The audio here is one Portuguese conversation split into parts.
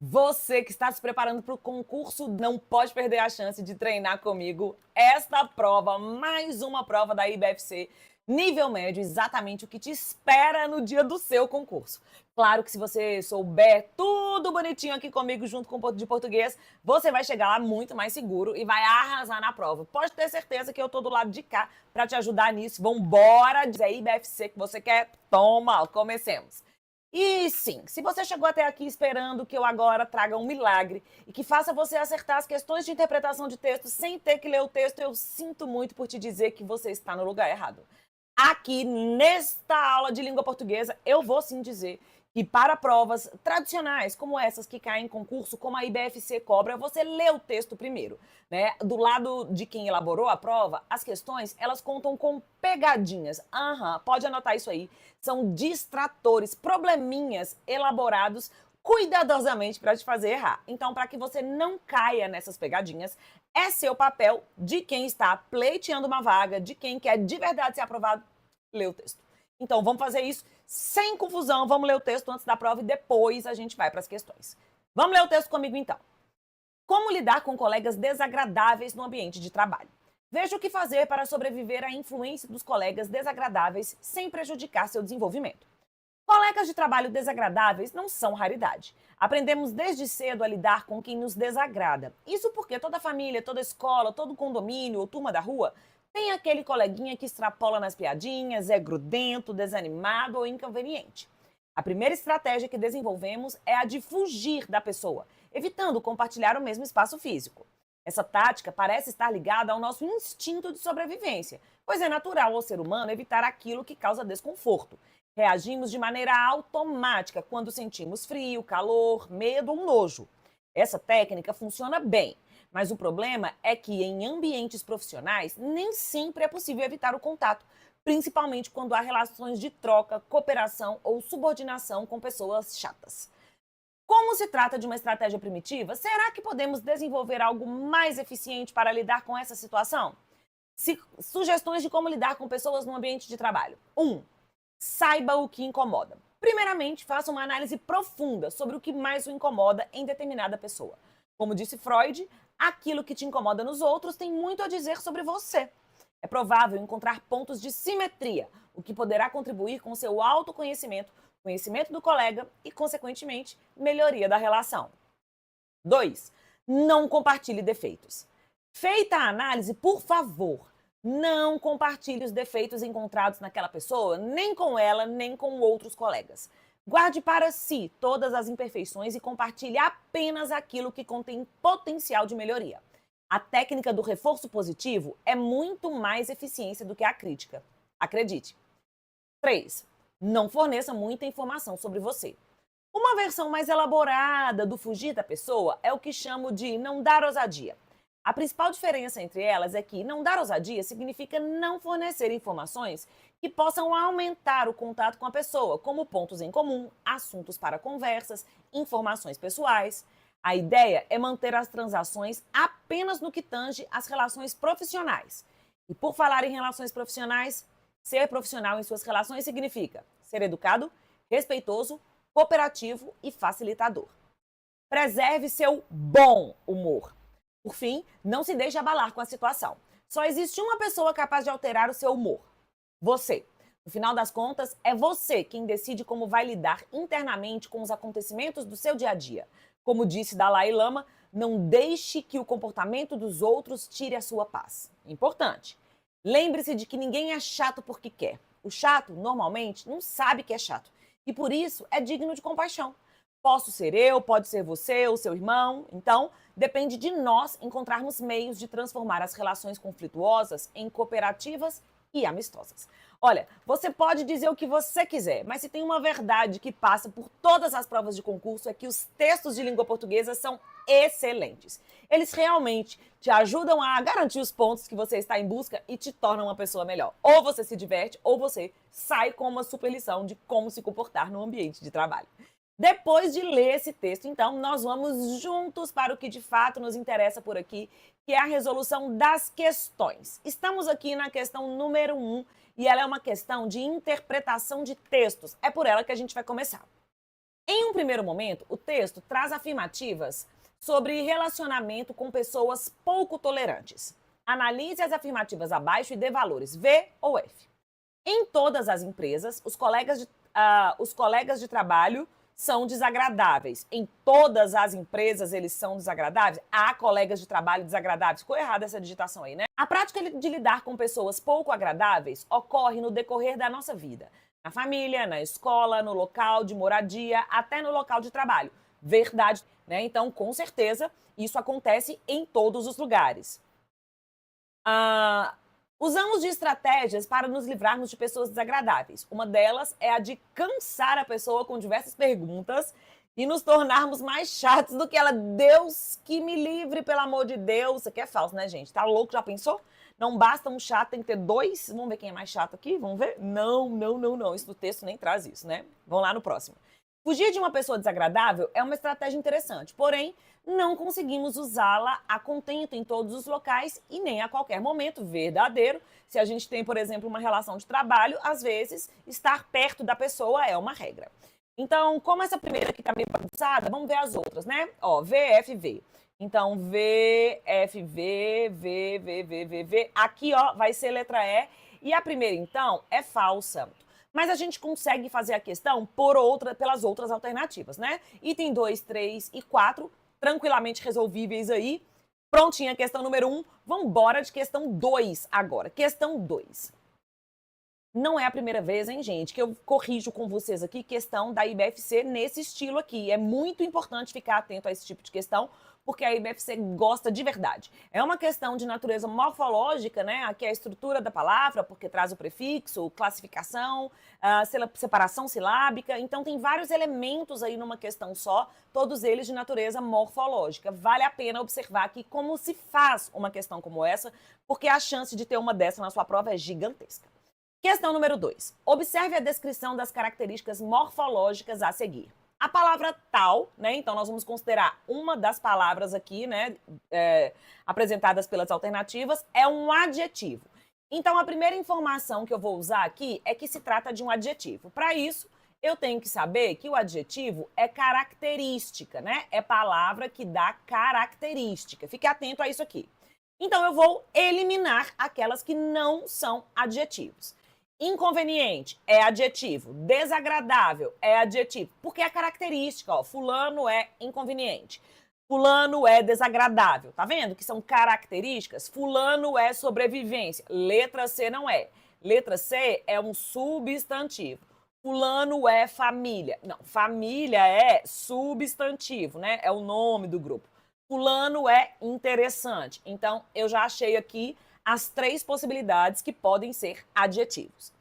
Você que está se preparando para o concurso não pode perder a chance de treinar comigo esta prova, mais uma prova da IBFC, nível médio, exatamente o que te espera no dia do seu concurso. Claro que se você souber tudo bonitinho aqui comigo junto com o ponto de português, você vai chegar lá muito mais seguro e vai arrasar na prova. Pode ter certeza que eu tô do lado de cá para te ajudar nisso. Vambora, diz a IBFC que você quer? Toma, comecemos. E sim, se você chegou até aqui esperando que eu agora traga um milagre e que faça você acertar as questões de interpretação de texto sem ter que ler o texto, eu sinto muito por te dizer que você está no lugar errado. Aqui, nesta aula de língua portuguesa, eu vou sim dizer que para provas tradicionais, como essas que caem em concurso, como a IBFC cobra, você lê o texto primeiro, né? Do lado de quem elaborou a prova, as questões, elas contam com pegadinhas. Pode anotar isso aí. São distratores, probleminhas elaborados cuidadosamente para te fazer errar. Então, para que você não caia nessas pegadinhas, é seu papel de quem está pleiteando uma vaga, de quem quer de verdade ser aprovado, ler o texto. Então, vamos fazer isso sem confusão. Vamos ler o texto antes da prova e depois a gente vai para as questões. Vamos ler o texto comigo, então. Como lidar com colegas desagradáveis no ambiente de trabalho? Veja o que fazer para sobreviver à influência dos colegas desagradáveis sem prejudicar seu desenvolvimento. Colegas de trabalho desagradáveis não são raridade. Aprendemos desde cedo a lidar com quem nos desagrada. Isso porque toda família, toda escola, todo condomínio ou turma da rua tem aquele coleguinha que extrapola nas piadinhas, é grudento, desanimado ou inconveniente. A primeira estratégia que desenvolvemos é a de fugir da pessoa, evitando compartilhar o mesmo espaço físico. Essa tática parece estar ligada ao nosso instinto de sobrevivência, pois é natural ao ser humano evitar aquilo que causa desconforto. Reagimos de maneira automática quando sentimos frio, calor, medo ou nojo. Essa técnica funciona bem, mas o problema é que em ambientes profissionais nem sempre é possível evitar o contato, principalmente quando há relações de troca, cooperação ou subordinação com pessoas chatas. Como se trata de uma estratégia primitiva, será que podemos desenvolver algo mais eficiente para lidar com essa situação? Sugestões de como lidar com pessoas no ambiente de trabalho. 1. Saiba o que incomoda. Primeiramente, faça uma análise profunda sobre o que mais o incomoda em determinada pessoa. Como disse Freud, aquilo que te incomoda nos outros tem muito a dizer sobre você. É provável encontrar pontos de simetria, o que poderá contribuir com seu autoconhecimento, conhecimento do colega e, consequentemente, melhoria da relação. 2. Não compartilhe defeitos. Feita a análise, por favor, não compartilhe os defeitos encontrados naquela pessoa, nem com ela, nem com outros colegas. Guarde para si todas as imperfeições e compartilhe apenas aquilo que contém potencial de melhoria. A técnica do reforço positivo é muito mais eficiente do que a crítica. Acredite. 3. Não forneça muita informação sobre você. Uma versão mais elaborada do fugir da pessoa é o que chamo de não dar ousadia. A principal diferença entre elas é que não dar ousadia significa não fornecer informações que possam aumentar o contato com a pessoa, como pontos em comum, assuntos para conversas, informações pessoais. A ideia é manter as transações apenas no que tange às relações profissionais. E por falar em relações profissionais, ser profissional em suas relações significa ser educado, respeitoso, cooperativo e facilitador. Preserve seu bom humor. Por fim, não se deixe abalar com a situação. Só existe uma pessoa capaz de alterar o seu humor: você. No final das contas, é você quem decide como vai lidar internamente com os acontecimentos do seu dia a dia. Como disse Dalai Lama, não deixe que o comportamento dos outros tire a sua paz. Importante. Lembre-se de que ninguém é chato porque quer. O chato, normalmente, não sabe que é chato. E por isso é digno de compaixão. Posso ser eu, pode ser você ou seu irmão. Então, depende de nós encontrarmos meios de transformar as relações conflituosas em cooperativas e amistosas. Olha, você pode dizer o que você quiser, mas se tem uma verdade que passa por todas as provas de concurso é que os textos de língua portuguesa são excelentes. Eles realmente te ajudam a garantir os pontos que você está em busca e te tornam uma pessoa melhor. Ou você se diverte, ou você sai com uma super lição de como se comportar no ambiente de trabalho. Depois de ler esse texto, então, nós vamos juntos para o que de fato nos interessa por aqui, que é a resolução das questões. Estamos aqui na questão número 1 e ela é uma questão de interpretação de textos. É por ela que a gente vai começar. Em um primeiro momento, o texto traz afirmativas sobre relacionamento com pessoas pouco tolerantes. Analise as afirmativas abaixo e dê valores V ou F. Em todas as empresas, os colegas de trabalho são desagradáveis. Em todas as empresas eles são desagradáveis? Há colegas de trabalho desagradáveis? Ficou errada essa digitação aí, né? A prática de lidar com pessoas pouco agradáveis ocorre no decorrer da nossa vida. Na família, na escola, no local de moradia, até no local de trabalho. Verdade, né? Então, com certeza, isso acontece em todos os lugares. Usamos de estratégias para nos livrarmos de pessoas desagradáveis. Uma delas é a de cansar a pessoa com diversas perguntas e nos tornarmos mais chatos do que ela. Deus que me livre, pelo amor de Deus. Isso aqui é falso, né, gente? Tá louco? Já pensou? Não basta um chato, tem que ter dois. Vamos ver quem é mais chato aqui? Vamos ver? Não, não, não, não. Isso do texto nem traz isso, né? Vamos lá no próximo. Fugir de uma pessoa desagradável é uma estratégia interessante, porém, não conseguimos usá-la a contento em todos os locais e nem a qualquer momento verdadeiro. Se a gente tem, por exemplo, uma relação de trabalho, às vezes, estar perto da pessoa é uma regra. Então, como essa primeira aqui tá meio bagunçada, vamos ver as outras, né? Ó, VFV. Então, VFV, V. Aqui, ó, vai ser letra E. E a primeira, então, é falsa. Mas a gente consegue fazer a questão pelas outras alternativas, né? Item 2, 3 e 4, tranquilamente resolvíveis aí. Prontinha a questão número 1. Vamos embora de questão 2 agora. Questão 2. Não é a primeira vez, hein, gente, que eu corrijo com vocês aqui questão da IBFC nesse estilo aqui. É muito importante ficar atento a esse tipo de questão, porque a IBFC gosta de verdade. É uma questão de natureza morfológica, né? Aqui é a estrutura da palavra, porque traz o prefixo, classificação, separação silábica. Então, tem vários elementos aí numa questão só, todos eles de natureza morfológica. Vale a pena observar aqui como se faz uma questão como essa, porque a chance de ter uma dessa na sua prova é gigantesca. Questão número 2. Observe a descrição das características morfológicas a seguir. A palavra tal, né? Então, nós vamos considerar uma das palavras aqui, né? Apresentadas pelas alternativas, é um adjetivo. Então, a primeira informação que eu vou usar aqui é que se trata de um adjetivo. Para isso, eu tenho que saber que o adjetivo é característica, né? É palavra que dá característica. Fique atento a isso aqui. Então, eu vou eliminar aquelas que não são adjetivos. Inconveniente é adjetivo, desagradável é adjetivo, porque é característica, ó, fulano é inconveniente, fulano é desagradável, tá vendo que são características? Fulano é sobrevivência, letra C não é, letra C é um substantivo, fulano é família, não, família é substantivo, né, é o nome do grupo, fulano é interessante, então eu já achei aqui as 3 possibilidades que podem ser adjetivos.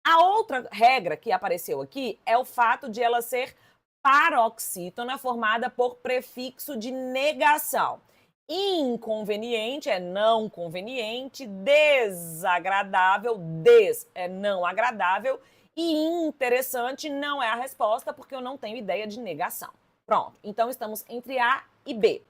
A outra regra que apareceu aqui é o fato de ela ser paroxítona formada por prefixo de negação. Inconveniente é não conveniente, desagradável, des é não agradável e interessante não é a resposta porque eu não tenho ideia de negação. Pronto, então estamos entre A e B.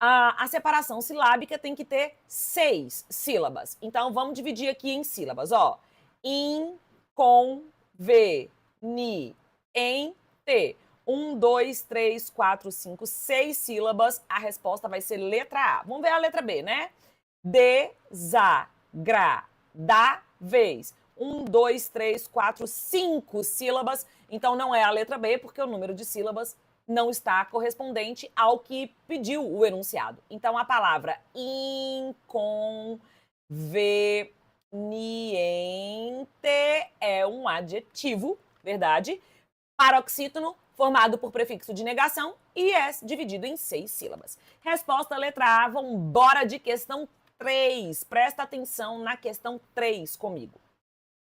A separação silábica tem que ter 6 sílabas. Então, vamos dividir aqui em sílabas, ó. In, com, ve, ni, em, te. 1, 2, 3, 4, 5, 6 sílabas. A resposta vai ser letra A. Vamos ver a letra B, né? Desagradáveis. 1, 2, 3, 4, 5 sílabas. Então, não é a letra B, porque o número de sílabas não está correspondente ao que pediu o enunciado. Então, a palavra inconveniente é um adjetivo, verdade? Paroxítono, formado por prefixo de negação e é dividido em 6 sílabas. Resposta letra A, vamos embora de questão 3. Presta atenção na questão 3 comigo.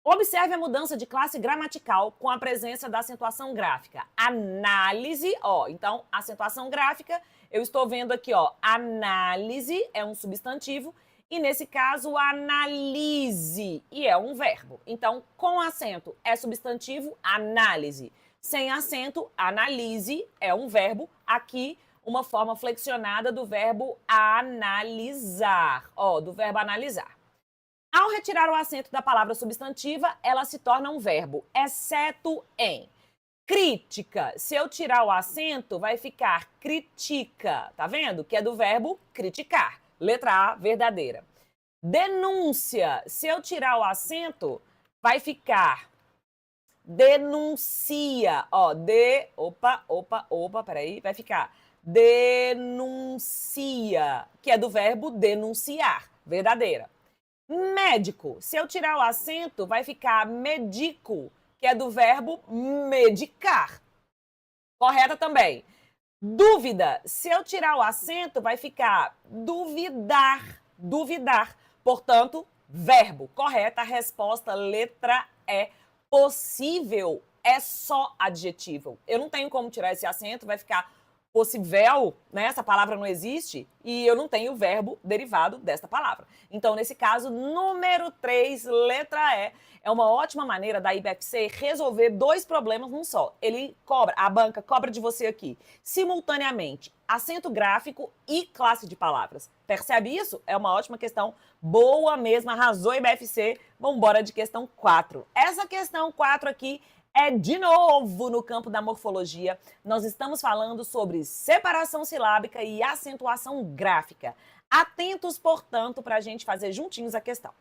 Observe a mudança de classe gramatical com a presença da acentuação gráfica. Análise, ó, então, acentuação gráfica, eu estou vendo aqui, ó, análise é um substantivo e, nesse caso, analise, e é um verbo. Então, com acento é substantivo, análise. Sem acento, analise é um verbo. Aqui, uma forma flexionada do verbo analisar, ó, do verbo analisar. Ao retirar o acento da palavra substantiva, ela se torna um verbo, exceto em Crítica. Se eu tirar o acento, vai ficar critica. Tá vendo? Que é do verbo criticar. Letra A, verdadeira. Denúncia. Se eu tirar o acento, vai ficar denuncia. Ó, peraí. Vai ficar denuncia, que é do verbo denunciar. Verdadeira. Médico. Se eu tirar o acento, vai ficar medico, que é do verbo medicar. Correta também. Dúvida. Se eu tirar o acento, vai ficar duvidar. Duvidar. Portanto, verbo. Correta. A resposta, letra E. Possível é só adjetivo. Eu não tenho como tirar esse acento, vai ficar possível, né? Essa palavra não existe e eu não tenho o verbo derivado desta palavra. Então, nesse caso, número 3, letra E, é uma ótima maneira da IBFC resolver dois problemas num só. Ele cobra, a banca cobra de você aqui, simultaneamente, acento gráfico e classe de palavras. Percebe isso? É uma ótima questão, boa mesmo, arrasou IBFC. Vamos embora de questão 4. Essa questão 4 aqui é, de novo, no campo da morfologia. Nós estamos falando sobre separação silábica e acentuação gráfica. Atentos, portanto, para a gente fazer juntinhos a questão.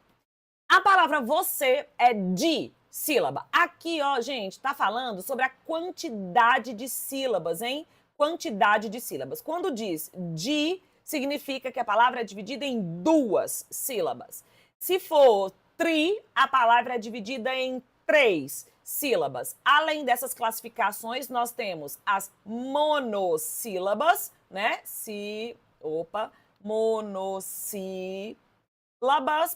A palavra você é de sílaba. Aqui, ó, gente, tá falando sobre a quantidade de sílabas, hein? Quantidade de sílabas. Quando diz de, significa que a palavra é dividida em duas sílabas. Se for tri, a palavra é dividida em três sílabas. Além dessas classificações, nós temos as monossílabas, né? Monossílabas,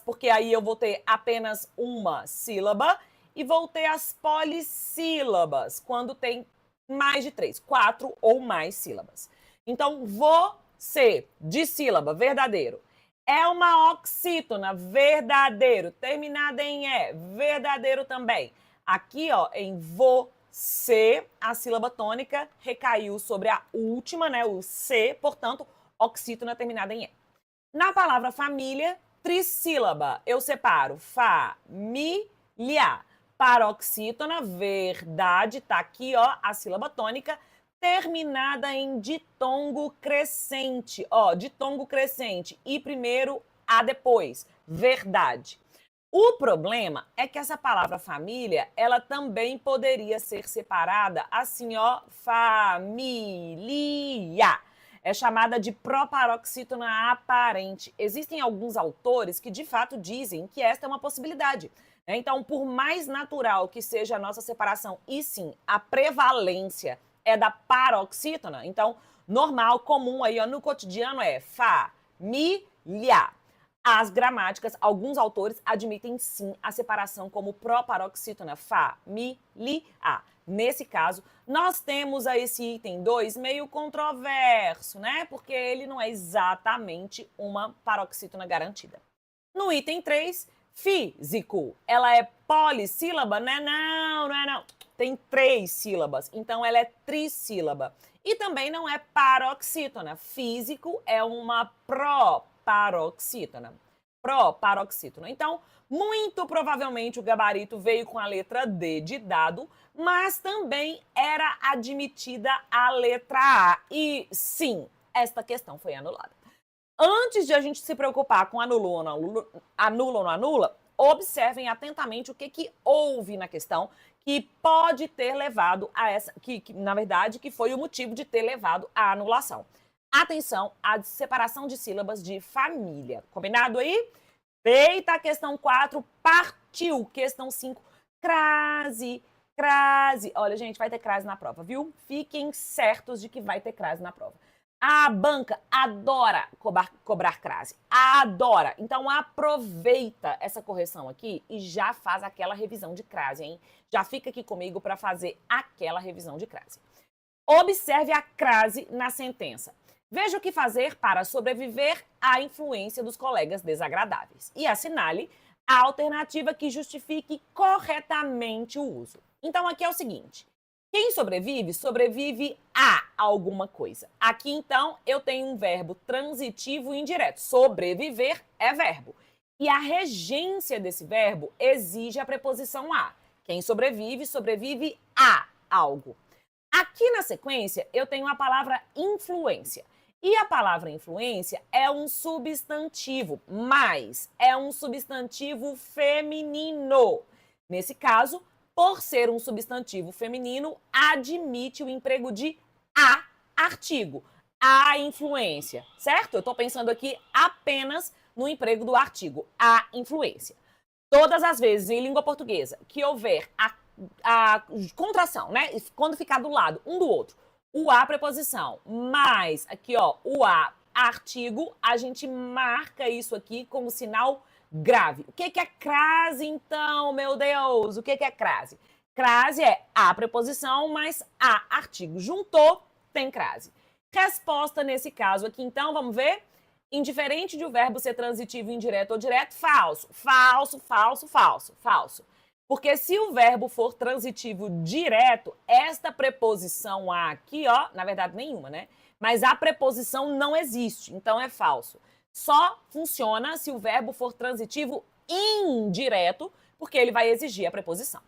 porque aí eu vou ter apenas uma sílaba, e vou ter as polissílabas, quando tem mais de 3, 4 ou mais sílabas. Então, você, de sílaba, verdadeiro. É uma oxítona, verdadeiro. Terminada em E, verdadeiro também. Aqui, ó, em você, a sílaba tônica recaiu sobre a última, né, o C, portanto, oxítona terminada em E. Na palavra família, trissílaba, eu separo família. Paroxítona, verdade, tá aqui, ó, a sílaba tônica, terminada em ditongo crescente, ó, ditongo crescente, e primeiro a depois, verdade. O problema é que essa palavra família, ela também poderia ser separada assim, ó, família. É chamada de proparoxítona aparente. Existem alguns autores que de fato dizem que esta é uma possibilidade. Então, por mais natural que seja a nossa separação, e sim, a prevalência é da paroxítona, então, normal, comum aí ó, no cotidiano é família. As gramáticas, alguns autores admitem sim a separação como proparoxítona, família. Nesse caso, nós temos aí esse item 2 meio controverso, né? Porque ele não é exatamente uma paroxítona garantida. No item 3, físico, ela é polissílaba, né? Não é não. Tem 3 sílabas, então ela é trissílaba. E também não é paroxítona. Físico é uma proparoxítona. Proparoxítona. Então, muito provavelmente o gabarito veio com a letra D de dado, mas também era admitida a letra A. E sim, esta questão foi anulada. Antes de a gente se preocupar com anula ou não anula, observem atentamente o que houve na questão que pode ter levado a essa, na verdade, que foi o motivo de ter levado à anulação. Atenção à separação de sílabas de família. Combinado aí? Feita a questão 4, partiu. Questão 5, crase. Olha, gente, vai ter crase na prova, viu? Fiquem certos de que vai ter crase na prova. A banca adora cobrar crase, adora. Então aproveita essa correção aqui e já faz aquela revisão de crase, hein? Já fica aqui comigo para fazer aquela revisão de crase. Observe a crase na sentença. Veja o que fazer para sobreviver à influência dos colegas desagradáveis e assinale a alternativa que justifique corretamente o uso. Então aqui é o seguinte. Quem sobrevive, sobrevive a alguma coisa. Aqui, então, eu tenho um verbo transitivo e indireto. Sobreviver é verbo. E a regência desse verbo exige a preposição a. Quem sobrevive, sobrevive a algo. Aqui na sequência, eu tenho a palavra influência. E a palavra influência é um substantivo, mas é um substantivo feminino. Nesse caso, por ser um substantivo feminino, admite o emprego de a artigo, a influência, certo? Eu estou pensando aqui apenas no emprego do artigo, a influência. Todas as vezes em língua portuguesa que houver a contração, né? Quando ficar do lado um do outro, o a preposição, mais aqui, ó, o a artigo, a gente marca isso aqui como sinal grave. O que é crase, então, meu Deus? O que é crase? Crase é a preposição mais a artigo. Juntou, tem crase. Resposta nesse caso aqui, então, vamos ver? Indiferente de o verbo ser transitivo, indireto ou direto, falso. Falso, falso, falso, falso. Porque se o verbo for transitivo direto, esta preposição a aqui, ó, na verdade nenhuma, né? Mas a preposição não existe, então é falso. Só funciona se o verbo for transitivo indireto, porque ele vai exigir a preposição.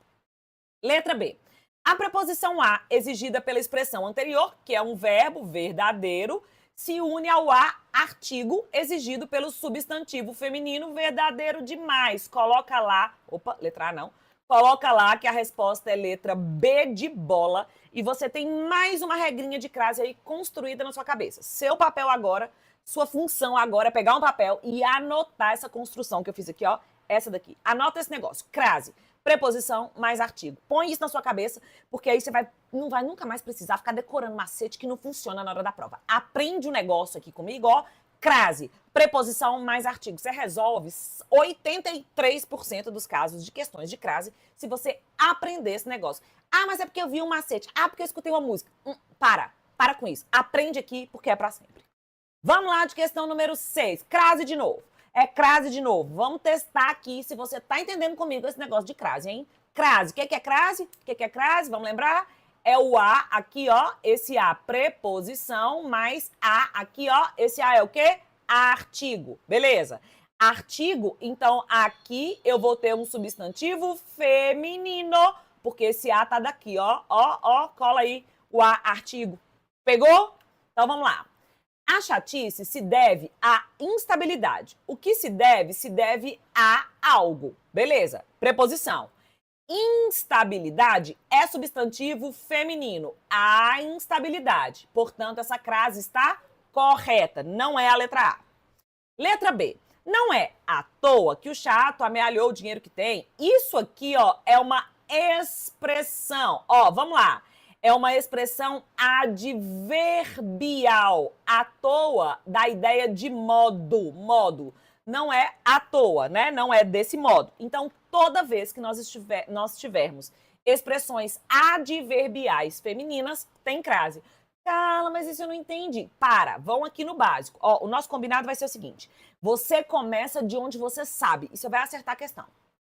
Letra B. A preposição a, exigida pela expressão anterior, que é um verbo verdadeiro, se une ao a artigo exigido pelo substantivo feminino verdadeiro demais. Coloca lá, opa, letra A não. Coloca lá que a resposta é letra B de bola e você tem mais uma regrinha de crase aí construída na sua cabeça. Seu papel agora, sua função agora é pegar um papel e anotar essa construção que eu fiz aqui, ó, essa daqui. Anota esse negócio, crase, preposição mais artigo. Põe isso na sua cabeça, porque aí você não vai nunca mais precisar ficar decorando macete que não funciona na hora da prova. Aprende o negócio aqui comigo, ó, crase, preposição mais artigo. Você resolve 83% dos casos de questões de crase se você aprender esse negócio. Ah, mas é porque eu vi um macete. Ah, porque eu escutei uma música. Para com isso. Aprende aqui porque é pra sempre. Vamos lá de questão número 6. Crase de novo. É crase de novo. Vamos testar aqui se você tá entendendo comigo esse negócio de crase, hein? Crase. O que é crase? O que é crase? Vamos lembrar? É o a aqui, ó. Esse a preposição mais a aqui, ó. Esse a é o quê? Artigo. Beleza. Artigo, então aqui eu vou ter um substantivo feminino, porque esse a tá daqui, ó. Ó, cola aí o a artigo. Pegou? Então vamos lá. A chatice se deve à instabilidade. O que se deve a algo. Beleza. Preposição. Instabilidade é substantivo feminino. A instabilidade. Portanto, essa crase está correta. Não é a letra A. Letra B. Não é à toa que o chato amealhou o dinheiro que tem. Isso aqui, ó, é uma expressão. Ó, vamos lá. É uma expressão adverbial. À toa dá ideia de modo. Modo. Não é à toa, né? Não é desse modo. Então, toda vez que nós tivermos expressões adverbiais femininas, tem crase. Carla, mas isso eu não entendi. Vão aqui no básico. Ó, o nosso combinado vai ser o seguinte. Você começa de onde você sabe e você vai acertar a questão.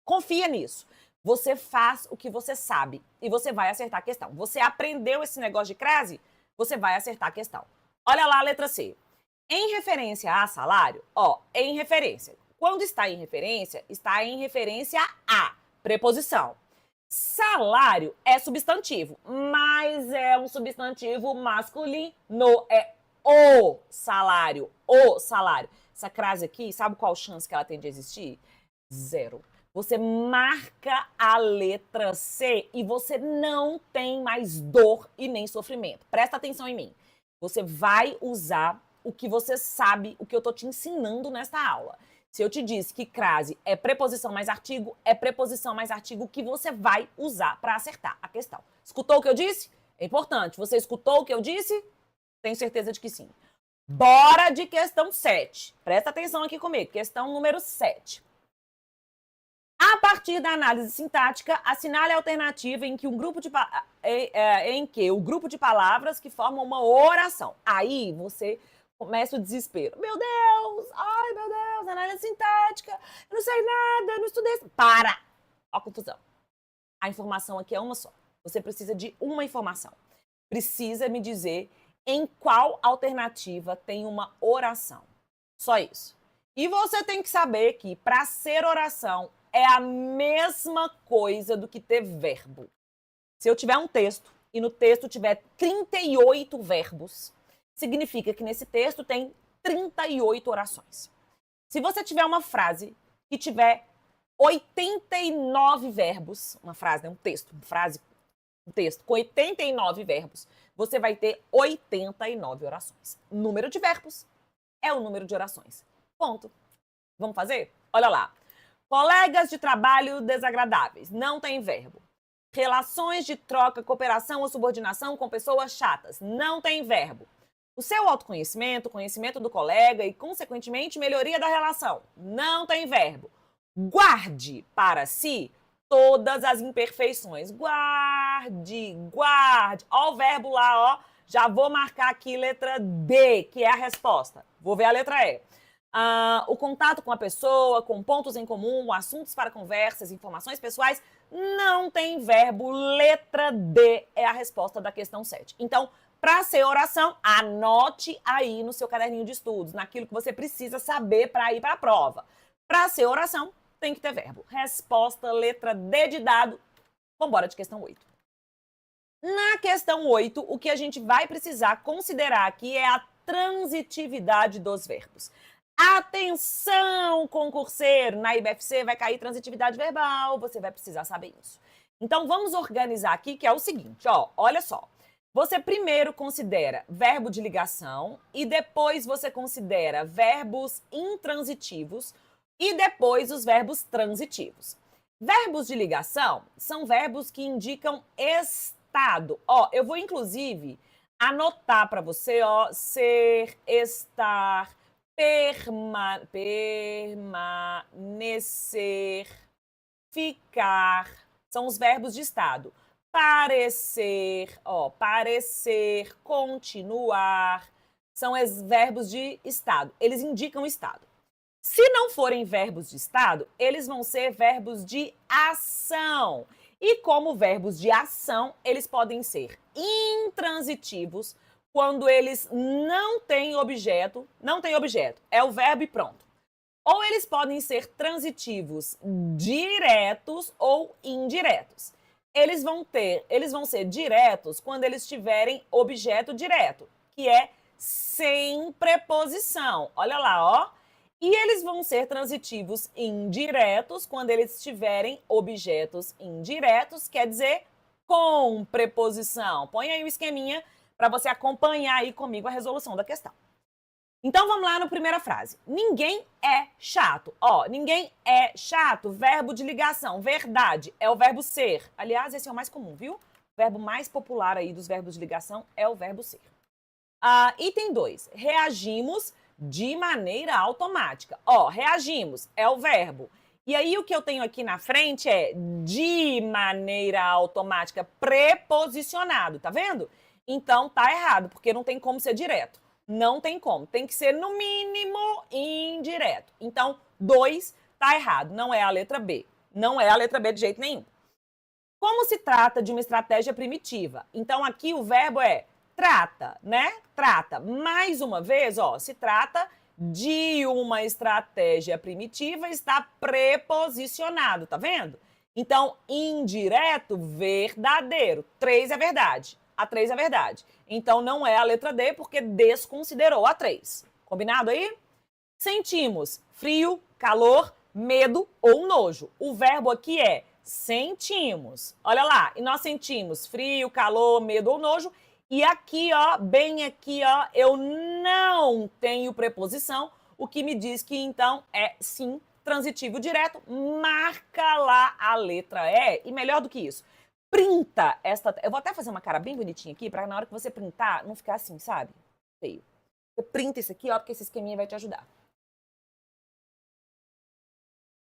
Confia nisso. Você faz o que você sabe e você vai acertar a questão. Você aprendeu esse negócio de crase? Você vai acertar a questão. Olha lá a letra C. Em referência a salário, ó, em referência. Quando está em referência a preposição. Salário é substantivo, mas é um substantivo masculino. É o salário, o salário. Essa crase aqui, sabe qual chance que ela tem de existir? Zero. Você marca a letra C e você não tem mais dor e nem sofrimento. Presta atenção em mim. Você vai usar o que você sabe, o que eu tô te ensinando nesta aula. Se eu te disse que crase é preposição mais artigo, é preposição mais artigo que você vai usar para acertar a questão. Escutou o que eu disse? É importante. Você escutou o que eu disse? Tenho certeza de que sim. Bora de questão 7. Presta atenção aqui comigo. Questão número 7. A partir da análise sintática, assinale a alternativa em que o grupo de palavras que formam uma oração. Aí você começa o desespero. Meu Deus! Ai, meu Deus! Análise sintática! Eu não sei nada, eu não estudei. Para! Ó a confusão. A informação aqui é uma só. Você precisa de uma informação. Precisa me dizer em qual alternativa tem uma oração. Só isso. E você tem que saber que para ser oração é a mesma coisa do que ter verbo. Se eu tiver um texto e no texto tiver 38 verbos, significa que nesse texto tem 38 orações. Se você tiver uma frase que tiver 89 verbos, uma frase, né, um texto com 89 verbos, você vai ter 89 orações. Número de verbos é o número de orações. Ponto. Vamos fazer? Olha lá. Colegas de trabalho desagradáveis. Não tem verbo. Relações de troca, cooperação ou subordinação com pessoas chatas. Não tem verbo. O seu autoconhecimento, o conhecimento do colega e, consequentemente, melhoria da relação. Não tem verbo. Guarde para si todas as imperfeições. Guarde, guarde. Ó o verbo lá, ó. Já vou marcar aqui letra D, que é a resposta. Vou ver a letra E. O contato com a pessoa, com pontos em comum, assuntos para conversas, informações pessoais, não tem verbo. Letra D é a resposta da questão 7. Então, para ser oração, anote aí no seu caderninho de estudos, naquilo que você precisa saber para ir para a prova. Para ser oração, tem que ter verbo. Resposta, letra D de dado. Vamos embora de questão 8. Na questão 8, o que a gente vai precisar considerar aqui é a transitividade dos verbos. Atenção, concurseiro! Na IBFC vai cair transitividade verbal, você vai precisar saber isso. Então, vamos organizar aqui, que é o seguinte, ó, olha só. Você primeiro considera verbo de ligação e depois você considera verbos intransitivos e depois os verbos transitivos. Verbos de ligação são verbos que indicam estado. Ó, eu vou, inclusive, anotar para você, ó, ser, estar, permanecer, ficar, são os verbos de estado. Parecer, ó, parecer, continuar, são os verbos de estado. Eles indicam estado. Se não forem verbos de estado, eles vão ser verbos de ação. E como verbos de ação, eles podem ser intransitivos, quando eles não têm objeto, é o verbo e pronto. Ou eles podem ser transitivos diretos ou indiretos. Eles vão ser diretos quando eles tiverem objeto direto, que é sem preposição. Olha lá, ó. E eles vão ser transitivos indiretos quando eles tiverem objetos indiretos, quer dizer, com preposição. Põe aí o esqueminha para você acompanhar aí comigo a resolução da questão. Então, vamos lá na primeira frase. Ninguém é chato. Ó, ninguém é chato, verbo de ligação, verdade, é o verbo ser. Aliás, esse é o mais comum, viu? O verbo mais popular aí dos verbos de ligação é o verbo ser. Item 2, reagimos de maneira automática. Ó, reagimos é o verbo. E aí, o que eu tenho aqui na frente é de maneira automática, preposicionado, tá vendo? Então, tá errado, porque não tem como ser direto. Não tem como. Tem que ser, no mínimo, indireto. Então, 2 tá errado. Não é a letra B. Não é a letra B de jeito nenhum. Como se trata de uma estratégia primitiva? Então, aqui o verbo é trata, né? Trata. Mais uma vez, ó, se trata de uma estratégia primitiva, está preposicionado, tá vendo? Então, indireto, verdadeiro. 3 é verdade. A 3 é verdade. Então, não é a letra D, porque desconsiderou a 3. Combinado aí? Sentimos frio, calor, medo ou nojo. O verbo aqui é sentimos. Olha lá, e nós sentimos frio, calor, medo ou nojo. E aqui, ó, bem aqui, ó, eu não tenho preposição, o que me diz que, então, é sim, transitivo direto. Marca lá a letra E. E melhor do que isso, printa esta... Eu vou até fazer uma cara bem bonitinha aqui, para na hora que você printar, não ficar assim, sabe? Feio. Você printa isso aqui, ó, porque esse esqueminha vai te ajudar.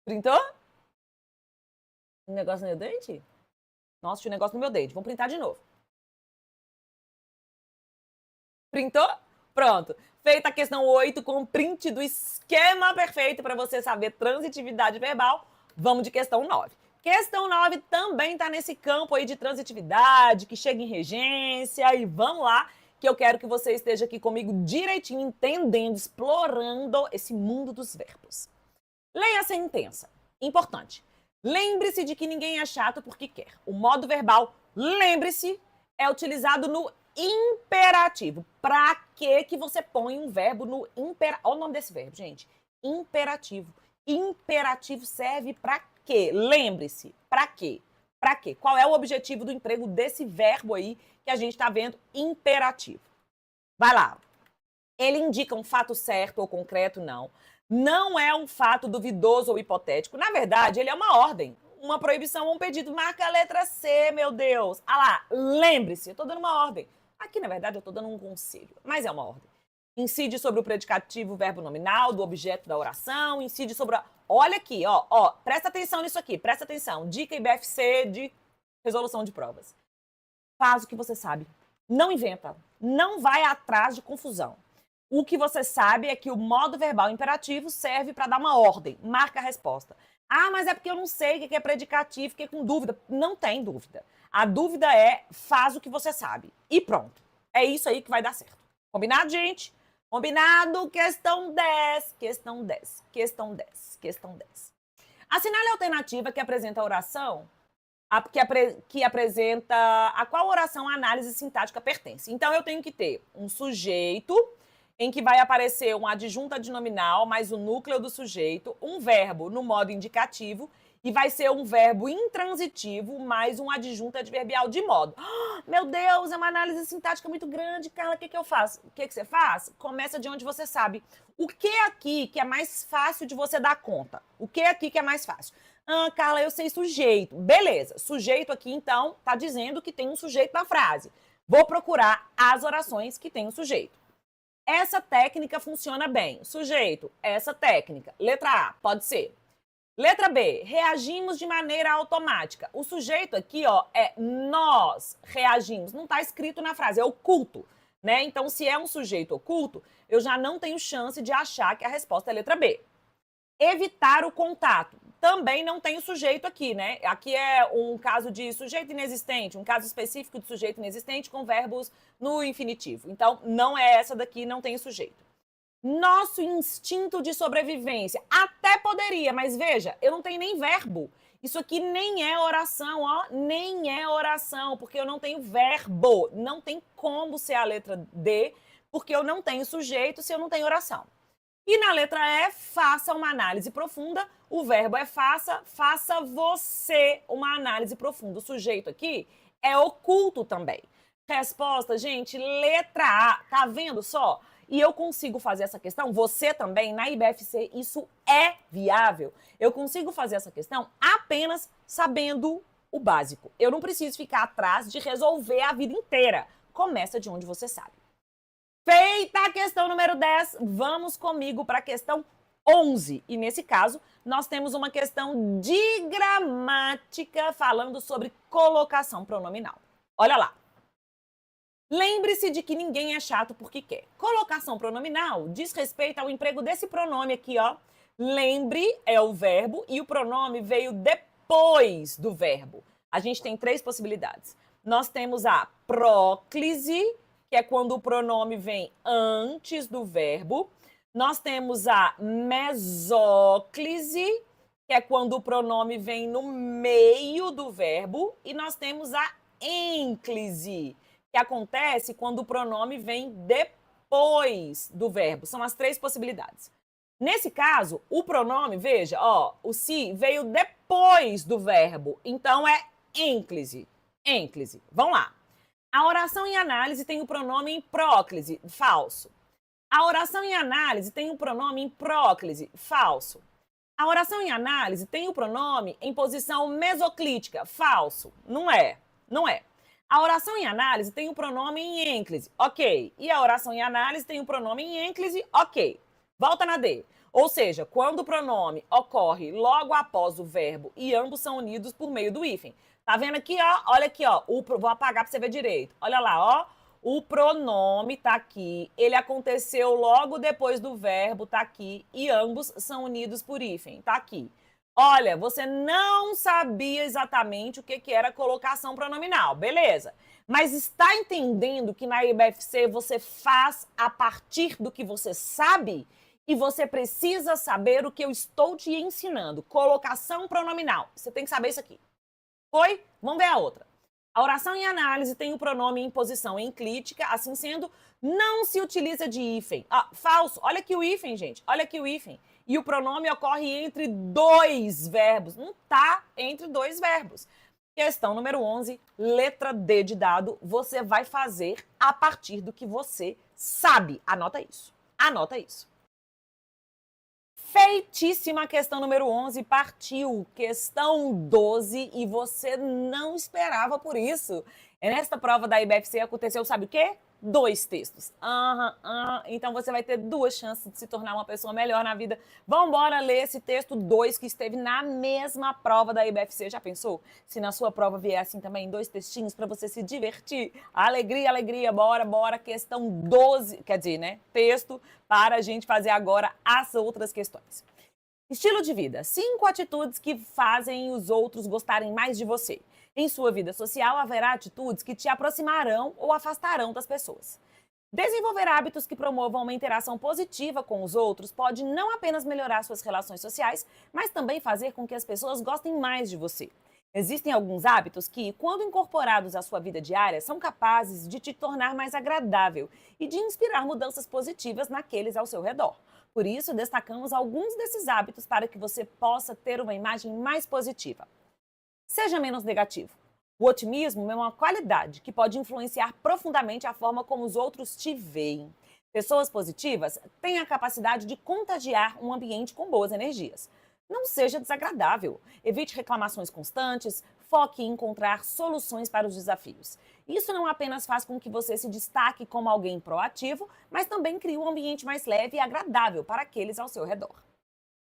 Printou? Um negócio no meu dente? Nossa, tinha um negócio no meu dente. Vamos printar de novo. Printou? Pronto. Feita a questão 8 com o print do esquema perfeito para você saber transitividade verbal, vamos de questão 9. Questão 9 também está nesse campo aí de transitividade, que chega em regência, e vamos lá, que eu quero que você esteja aqui comigo direitinho, entendendo, explorando esse mundo dos verbos. Leia a sentença. Importante. Lembre-se de que ninguém é chato porque quer. O modo verbal, lembre-se, é utilizado no imperativo. Pra que você põe um verbo no imperativo? Olha o nome desse verbo, gente. Imperativo. Imperativo serve pra quê? Lembre-se, pra quê? Pra quê? Qual é o objetivo do emprego desse verbo aí que a gente tá vendo? Imperativo. Vai lá. Ele indica um fato certo ou concreto? Não. Não é um fato duvidoso ou hipotético. Na verdade, ele é uma ordem, uma proibição ou um pedido. Marca a letra C, meu Deus. Ah lá, lembre-se, eu estou dando uma ordem. Aqui, na verdade, eu estou dando um conselho, mas é uma ordem. Incide sobre o predicativo verbo nominal do objeto da oração, incide sobre a... Olha aqui, ó, presta atenção nisso aqui, presta atenção. Dica IBFC de resolução de provas. Faz o que você sabe. Não inventa. Não vai atrás de confusão. O que você sabe é que o modo verbal imperativo serve para dar uma ordem. Marca a resposta. Ah, mas é porque eu não sei o que é predicativo, fiquei com dúvida. Não tem dúvida. A dúvida é, faz o que você sabe. E pronto. É isso aí que vai dar certo. Combinado, gente? Combinado? Questão 10. Questão 10. Questão 10. Questão 10. Assinale a alternativa que apresenta a oração, que apresenta a qual oração a análise sintática pertence. Então, eu tenho que ter um sujeito em que vai aparecer um adjunto adnominal mais o núcleo do sujeito, um verbo no modo indicativo e vai ser um verbo intransitivo mais um adjunto adverbial de modo. Meu Deus, é uma análise sintática muito grande, Carla, o que eu faço? O que você faz? Começa de onde você sabe. O que aqui que é mais fácil de você dar conta? O que aqui que é mais fácil? Ah, Carla, eu sei sujeito. Beleza, sujeito aqui, então, tá dizendo que tem um sujeito na frase. Vou procurar as orações que tem um sujeito. Essa técnica funciona bem. Sujeito, essa técnica. Letra A, pode ser. Letra B, reagimos de maneira automática. O sujeito aqui, ó, é nós reagimos. Não tá escrito na frase, é oculto, né? Então, se é um sujeito oculto, eu já não tenho chance de achar que a resposta é letra B. Evitar o contato. Também não tem o sujeito aqui, né? Aqui é um caso de sujeito inexistente, um caso específico de sujeito inexistente com verbos no infinitivo. Então, não é essa daqui, não tem o sujeito. Nosso instinto de sobrevivência. Até poderia, mas veja, eu não tenho nem verbo. Isso aqui nem é oração, ó, nem é oração, porque eu não tenho verbo. Não tem como ser a letra D, porque eu não tenho sujeito se eu não tenho oração. E na letra E, faça uma análise profunda. O verbo é faça, faça você uma análise profunda. O sujeito aqui é oculto também. Resposta, gente, letra A. Tá vendo só? E eu consigo fazer essa questão, você também, na IBFC, isso é viável. Eu consigo fazer essa questão apenas sabendo o básico. Eu não preciso ficar atrás de resolver a vida inteira. Começa de onde você sabe. Feita a questão número 10, vamos comigo para a questão 11. E nesse caso, nós temos uma questão de gramática falando sobre colocação pronominal. Olha lá. Lembre-se de que ninguém é chato porque quer. Colocação pronominal diz respeito ao emprego desse pronome aqui, ó. Lembre é o verbo e o pronome veio depois do verbo. A gente tem três possibilidades. Nós temos a próclise, que é quando o pronome vem antes do verbo. Nós temos a mesóclise, que é quando o pronome vem no meio do verbo. E nós temos a ênclise, que acontece quando o pronome vem depois do verbo. São as três possibilidades. Nesse caso, o pronome, veja, ó, o se veio depois do verbo. Então, é ênclise. Ênclise. Vamos lá. A oração em análise tem o pronome em próclise, falso. A oração em análise tem o pronome em próclise, falso. A oração em análise tem o pronome em posição mesoclítica, falso. Não é, não é. A oração em análise tem o pronome em ênclise, ok. E a oração em análise tem o pronome em ênclise, ok. Volta na D. Ou seja, quando o pronome ocorre logo após o verbo e ambos são unidos por meio do hífen. Tá vendo aqui, ó? Olha aqui, ó. Vou apagar para você ver direito. Olha lá, ó. O pronome tá aqui. Ele aconteceu logo depois do verbo, tá aqui. E ambos são unidos por hífen, tá aqui. Olha, você não sabia exatamente o que era colocação pronominal, beleza? Mas está entendendo que na IBFC você faz a partir do que você sabe? E você precisa saber o que eu estou te ensinando. Colocação pronominal. Você tem que saber isso aqui. Foi? Vamos ver a outra. A oração em análise tem o pronome em posição enclítica, assim sendo, não se utiliza de hífen. Ah, falso. Olha aqui o hífen, gente. Olha aqui o hífen. E o pronome ocorre entre dois verbos. Não está entre dois verbos. Questão número 11, letra D de dado. Você vai fazer a partir do que você sabe. Anota isso. Anota isso. Feitíssima questão número 11, partiu. Questão 12 e você não esperava por isso. Nesta prova da IBFC aconteceu, sabe o quê? 2 textos. Então você vai ter 2 chances de se tornar uma pessoa melhor na vida. Vamos embora ler esse texto 2 que esteve na mesma prova da IBFC. Já pensou? Se na sua prova vier assim também 2 textinhos para você se divertir. Alegria, alegria, bora. Questão 12, quer dizer, né? Texto para a gente fazer agora as outras questões. Estilo de vida. 5 atitudes que fazem os outros gostarem mais de você. Em sua vida social, haverá atitudes que te aproximarão ou afastarão das pessoas. Desenvolver hábitos que promovam uma interação positiva com os outros pode não apenas melhorar suas relações sociais, mas também fazer com que as pessoas gostem mais de você. Existem alguns hábitos que, quando incorporados à sua vida diária, são capazes de te tornar mais agradável e de inspirar mudanças positivas naqueles ao seu redor. Por isso, destacamos alguns desses hábitos para que você possa ter uma imagem mais positiva. Seja menos negativo. O otimismo é uma qualidade que pode influenciar profundamente a forma como os outros te veem. Pessoas positivas têm a capacidade de contagiar um ambiente com boas energias. Não seja desagradável. Evite reclamações constantes, foque em encontrar soluções para os desafios. Isso não apenas faz com que você se destaque como alguém proativo, mas também cria um ambiente mais leve e agradável para aqueles ao seu redor.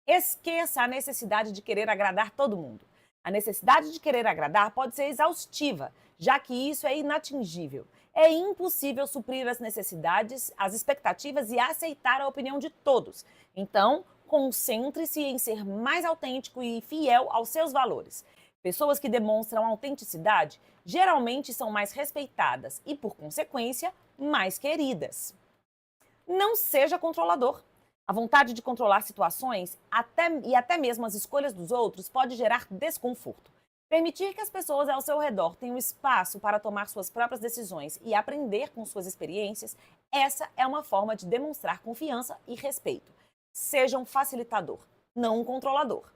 Esqueça a necessidade de querer agradar todo mundo. A necessidade de querer agradar pode ser exaustiva, já que isso é inatingível. É impossível suprir as necessidades, as expectativas e aceitar a opinião de todos. Então, concentre-se em ser mais autêntico e fiel aos seus valores. Pessoas que demonstram autenticidade geralmente são mais respeitadas e, por consequência, mais queridas. Não seja controlador. A vontade de controlar situações e até mesmo as escolhas dos outros pode gerar desconforto. Permitir que as pessoas ao seu redor tenham espaço para tomar suas próprias decisões e aprender com suas experiências, essa é uma forma de demonstrar confiança e respeito. Seja um facilitador, não um controlador.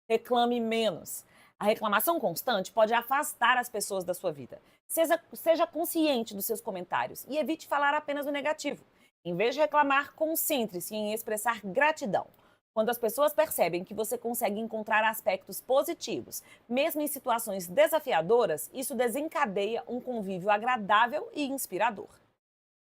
Reclame menos. A reclamação constante pode afastar as pessoas da sua vida. Seja consciente dos seus comentários e evite falar apenas o negativo. Em vez de reclamar, concentre-se em expressar gratidão. Quando as pessoas percebem que você consegue encontrar aspectos positivos, mesmo em situações desafiadoras, isso desencadeia um convívio agradável e inspirador.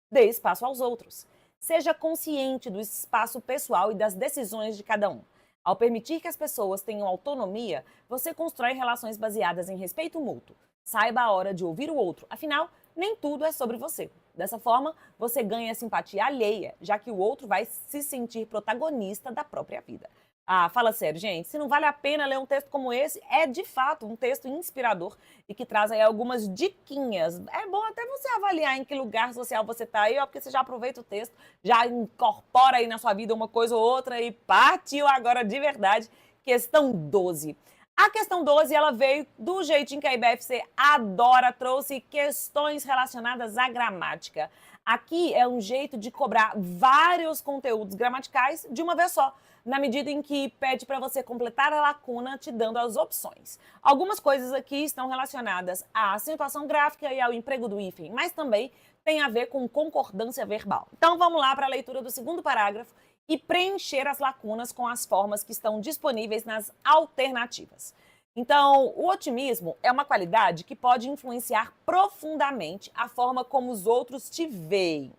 Dê espaço aos outros. Seja consciente do espaço pessoal e das decisões de cada um. Ao permitir que as pessoas tenham autonomia, você constrói relações baseadas em respeito mútuo. Saiba a hora de ouvir o outro, afinal, nem tudo é sobre você. Dessa forma, você ganha simpatia alheia, já que o outro vai se sentir protagonista da própria vida. Ah, fala sério, gente, se não vale a pena ler um texto como esse, é de fato um texto inspirador e que traz aí algumas diquinhas. É bom até você avaliar em que lugar social você está aí, ó, porque você já aproveita o texto, já incorpora aí na sua vida uma coisa ou outra e partiu agora de verdade. Questão 12. A questão 12, ela veio do jeitinho que a IBFC adora, trouxe questões relacionadas à gramática. Aqui é um jeito de cobrar vários conteúdos gramaticais de uma vez só, na medida em que pede para você completar a lacuna te dando as opções. Algumas coisas aqui estão relacionadas à acentuação gráfica e ao emprego do hífen, mas também tem a ver com concordância verbal. Então vamos lá para a leitura do segundo parágrafo e preencher as lacunas com as formas que estão disponíveis nas alternativas. Então, o otimismo é uma qualidade que pode influenciar profundamente a forma como os outros te veem.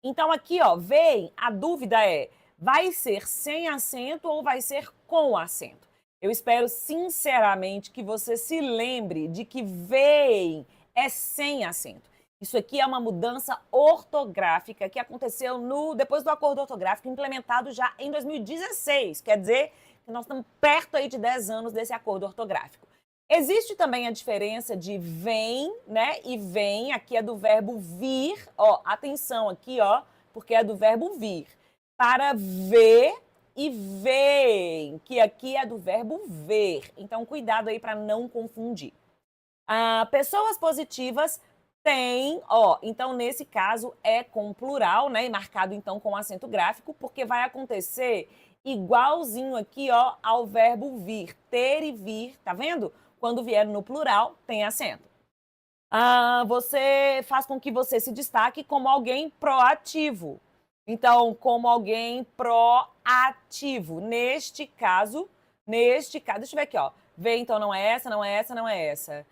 Então, aqui, ó, veem, a dúvida é, vai ser sem acento ou vai ser com acento? Eu espero sinceramente que você se lembre de que veem é sem acento. Isso aqui é uma mudança ortográfica que aconteceu depois do acordo ortográfico implementado já em 2016. Quer dizer que nós estamos perto aí de 10 anos desse acordo ortográfico. Existe também a diferença de vem, né? E vem, aqui é do verbo vir. Ó, atenção aqui, ó, porque é do verbo vir. Para ver e veem, que aqui é do verbo ver. Então, cuidado aí para não confundir. Pessoas positivas têm, ó, então nesse caso é com plural, né, e marcado então com acento gráfico, porque vai acontecer igualzinho aqui, ó, ao verbo vir, ter e vir, tá vendo? Quando vier no plural, tem acento. Você faz com que você se destaque como alguém proativo. Então, como alguém proativo. Neste caso, deixa eu ver aqui, ó. V, então não é essa, não é essa, não é essa.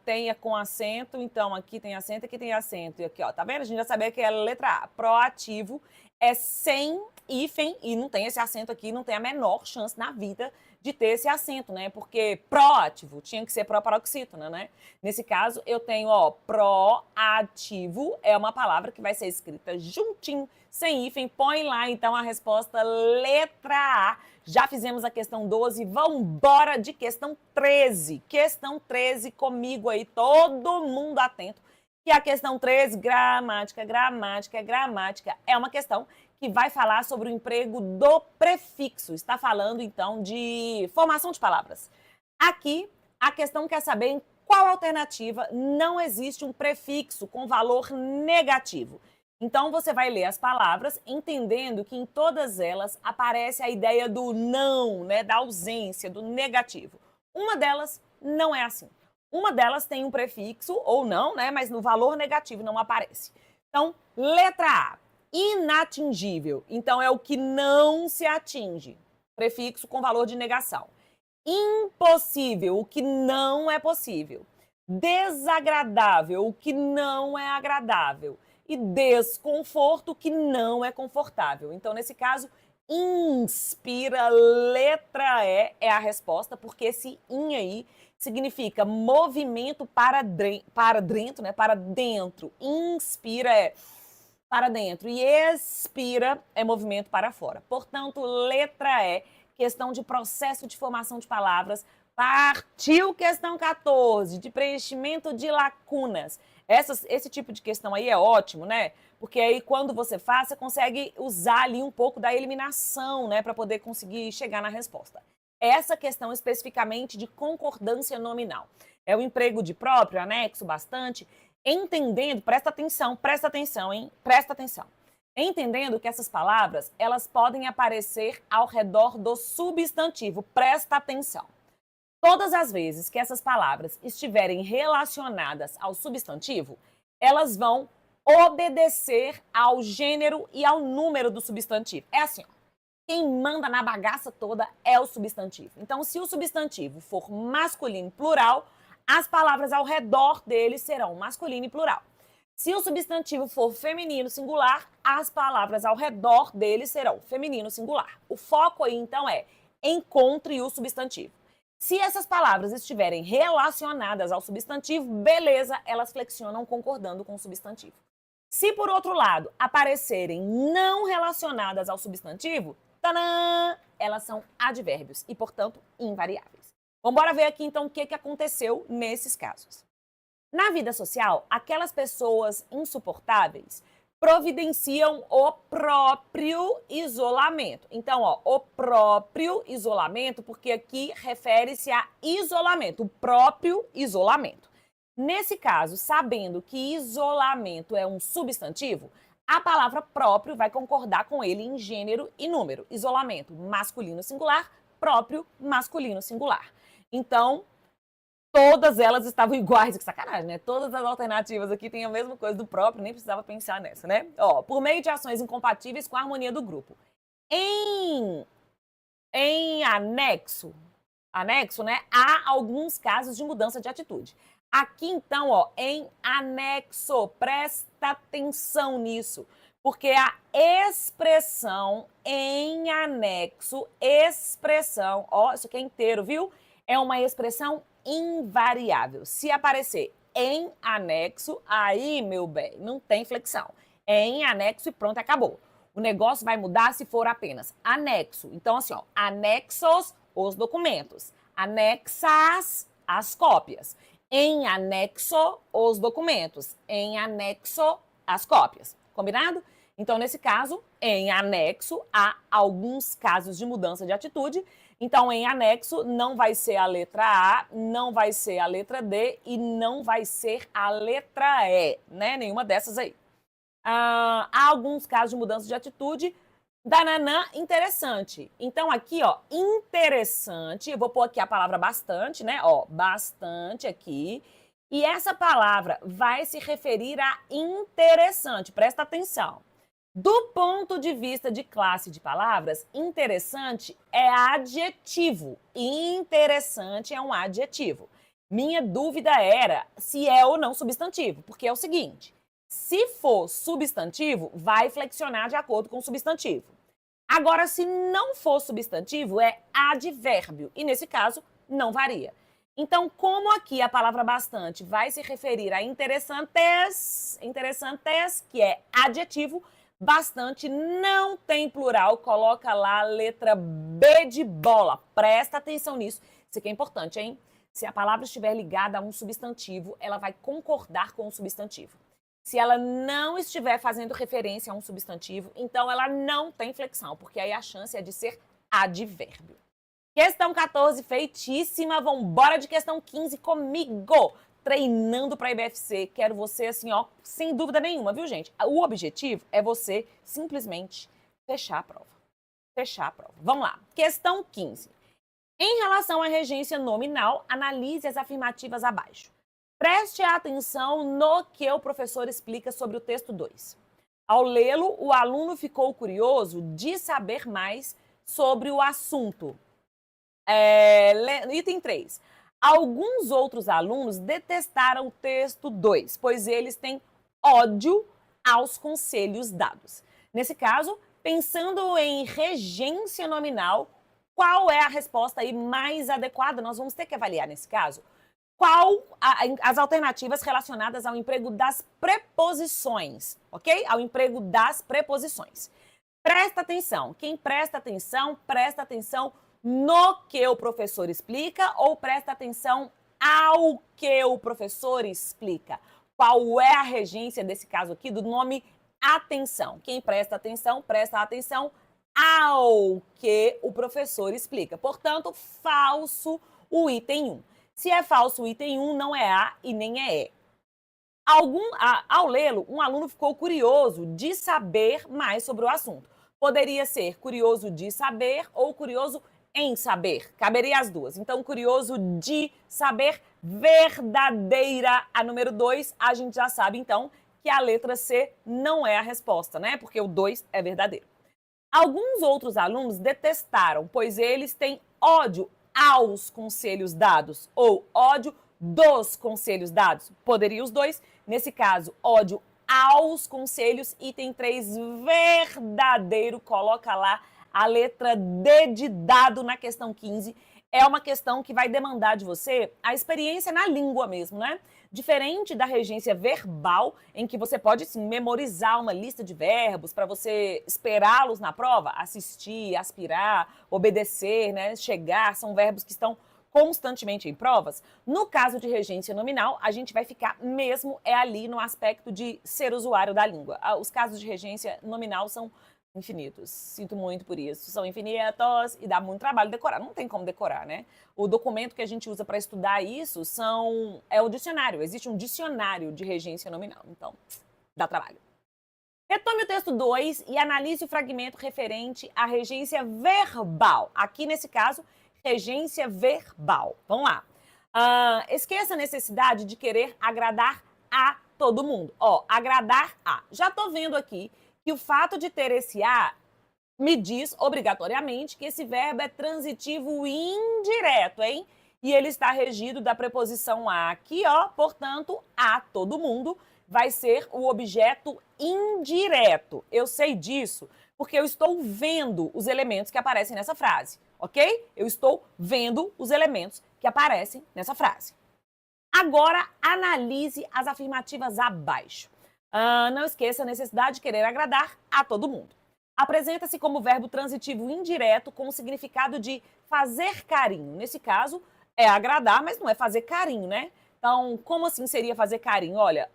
Tenha com acento, então aqui tem acento, aqui tem acento. E aqui, ó, tá vendo? A gente já sabia que é a letra A. Proativo é sem hífen e não tem esse acento aqui, não tem a menor chance na vida de ter esse acento, né? Porque proativo tinha que ser proparoxítona, né? Nesse caso, eu tenho, ó, proativo é uma palavra que vai ser escrita juntinho, sem hífen. Põe lá, então, a resposta letra A. Já fizemos a questão 12, vamos embora de questão 13. Questão 13 comigo aí, todo mundo atento. E a questão 13, gramática, gramática, gramática, é uma questão que vai falar sobre o emprego do prefixo. Está falando, então, de formação de palavras. Aqui, a questão quer saber em qual alternativa não existe um prefixo com valor negativo. Então, você vai ler as palavras entendendo que em todas elas aparece a ideia do não, né, da ausência, do negativo. Uma delas não é assim. Uma delas tem um prefixo, ou não, né, mas no valor negativo não aparece. Então, letra A, inatingível. Então, é o que não se atinge. Prefixo com valor de negação. Impossível, o que não é possível. Desagradável, o que não é agradável. E desconforto, o que não é confortável. Então, nesse caso, inspira, letra E é a resposta, porque esse in aí significa movimento para dentro, né? Para dentro. Inspira é para dentro e expira é movimento para fora. Portanto, letra E, questão de processo de formação de palavras. Partiu questão 14, de preenchimento de lacunas. Esse tipo de questão aí é ótimo, né? Porque aí quando você faz, você consegue usar ali um pouco da eliminação, né? Para poder conseguir chegar na resposta. Essa questão especificamente de concordância nominal. É o emprego de próprio, anexo, bastante, entendendo, presta atenção, hein? Presta atenção. Entendendo que essas palavras, elas podem aparecer ao redor do substantivo. Presta atenção. Todas as vezes que essas palavras estiverem relacionadas ao substantivo, elas vão obedecer ao gênero e ao número do substantivo. É assim, ó. Quem manda na bagaça toda é o substantivo. Então, se o substantivo for masculino e plural, as palavras ao redor dele serão masculino e plural. Se o substantivo for feminino singular, as palavras ao redor dele serão feminino singular. O foco aí, então, é encontre o substantivo. Se essas palavras estiverem relacionadas ao substantivo, beleza, elas flexionam concordando com o substantivo. Se, por outro lado, aparecerem não relacionadas ao substantivo, tadã, elas são advérbios e, portanto, invariáveis. Vamos embora ver aqui, então, o que aconteceu nesses casos. Na vida social, aquelas pessoas insuportáveis providenciam o próprio isolamento. Então, ó, o próprio isolamento, porque aqui refere-se a isolamento, o próprio isolamento. Nesse caso, sabendo que isolamento é um substantivo, a palavra próprio vai concordar com ele em gênero e número. Isolamento masculino singular, próprio masculino singular. Então, todas elas estavam iguais, que sacanagem, né? Todas as alternativas aqui têm a mesma coisa do próprio, nem precisava pensar nessa, né? Ó, por meio de ações incompatíveis com a harmonia do grupo. Em anexo, né? Há alguns casos de mudança de atitude. Aqui, então, ó, em anexo, presta atenção nisso, porque a expressão em anexo, expressão, ó, isso aqui é inteiro, viu? É uma expressão invariável. Se aparecer em anexo, aí, meu bem, não tem flexão. É em anexo e pronto, acabou. O negócio vai mudar se for apenas anexo. Então, assim, ó, anexos os documentos, anexas as cópias. Em anexo os documentos, em anexo as cópias. Combinado? Então, nesse caso, em anexo, há alguns casos de mudança de atitude. Então, em anexo, não vai ser a letra A, não vai ser a letra D e não vai ser a letra E, né? Nenhuma dessas aí. Há alguns casos de mudança de atitude. Dananã, interessante. Então, aqui, ó, interessante. Eu vou pôr aqui a palavra bastante, né? Ó, bastante aqui. E essa palavra vai se referir a interessante. Presta atenção. Do ponto de vista de classe de palavras, interessante é adjetivo. Interessante é um adjetivo. Minha dúvida era se é ou não substantivo, porque é o seguinte: se for substantivo, vai flexionar de acordo com o substantivo. Agora, se não for substantivo, é advérbio, e nesse caso, não varia. Então, como aqui a palavra bastante vai se referir a interessantes, que é adjetivo, bastante não tem plural, coloca lá a letra B de bola. Presta atenção nisso. Isso aqui é importante, hein? Se a palavra estiver ligada a um substantivo, ela vai concordar com o substantivo. Se ela não estiver fazendo referência a um substantivo, então ela não tem flexão, porque aí a chance é de ser advérbio. Questão 14, feitíssima. Vambora de questão 15 comigo. Treinando para a IBFC. Quero você assim, ó, sem dúvida nenhuma, viu, gente? O objetivo é você simplesmente fechar a prova. Fechar a prova. Vamos lá. Questão 15. Em relação à regência nominal, analise as afirmativas abaixo. Preste atenção no que o professor explica sobre o texto 2. Ao lê-lo, o aluno ficou curioso de saber mais sobre o assunto. Item 3. Alguns outros alunos detestaram o texto 2, pois eles têm ódio aos conselhos dados. Nesse caso, pensando em regência nominal, qual é a resposta aí mais adequada? Nós vamos ter que avaliar nesse caso as alternativas relacionadas ao emprego das preposições, ok? Ao emprego das preposições. Presta atenção. Quem presta atenção no que o professor explica ou presta atenção ao que o professor explica? Qual é a regência desse caso aqui do nome atenção? Quem presta atenção ao que o professor explica. Portanto, falso o item 1. Se é falso o item 1, não é A e nem é E. Ao lê-lo, um aluno ficou curioso de saber mais sobre o assunto. Poderia ser curioso de saber ou curioso em saber. Caberia as duas. Então, curioso de saber, verdadeira. A número 2, a gente já sabe, então, que a letra C não é a resposta, né? Porque o 2 é verdadeiro. Alguns outros alunos detestaram, pois eles têm ódio aos conselhos dados ou ódio dos conselhos dados. Poderia os dois. Nesse caso, ódio aos conselhos. Item 3, verdadeiro. Coloca lá a letra D de dado na questão 15. É uma questão que vai demandar de você a experiência na língua mesmo, né? Diferente da regência verbal, em que você pode, sim, memorizar uma lista de verbos para você esperá-los na prova, assistir, aspirar, obedecer, né, chegar, são verbos que estão constantemente em provas. No caso de regência nominal, a gente vai ficar mesmo ali no aspecto de ser usuário da língua. Os casos de regência nominal são infinitos. Sinto muito por isso. São infinitos e dá muito trabalho decorar. Não tem como decorar, né? O documento que a gente usa para estudar isso é o dicionário. Existe um dicionário de regência nominal. Então, dá trabalho. Retome o texto 2 e analise o fragmento referente à regência verbal. Aqui, nesse caso, regência verbal. Vamos lá. Esqueça a necessidade de querer agradar a todo mundo. Ó, agradar a. Já tô vendo aqui que o fato de ter esse a me diz obrigatoriamente que esse verbo é transitivo indireto, hein? E ele está regido da preposição a aqui, ó. Portanto, a todo mundo vai ser o objeto indireto. Eu sei disso porque eu estou vendo os elementos que aparecem nessa frase, ok? Eu estou vendo os elementos que aparecem nessa frase. Agora, analise as afirmativas abaixo. Não esqueça a necessidade de querer agradar a todo mundo. Apresenta-se como verbo transitivo indireto com o significado de fazer carinho. Nesse caso, é agradar, mas não é fazer carinho, né? Então, como assim seria fazer carinho? Olha,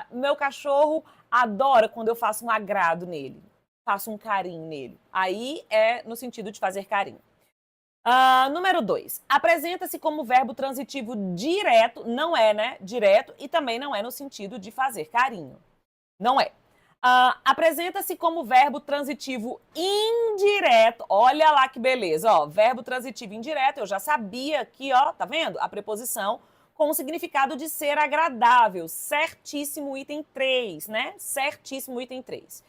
meu cachorro adora quando eu faço um agrado nele, faço um carinho nele. Aí é no sentido de fazer carinho. Número 2. Apresenta-se como verbo transitivo direto, não é, né? Direto, e também não é no sentido de fazer carinho. Não é. Apresenta-se como verbo transitivo indireto. Olha lá que beleza, ó. Verbo transitivo indireto, eu já sabia aqui, ó, tá vendo? A preposição com o significado de ser agradável. Certíssimo item 3, né? Certíssimo item 3.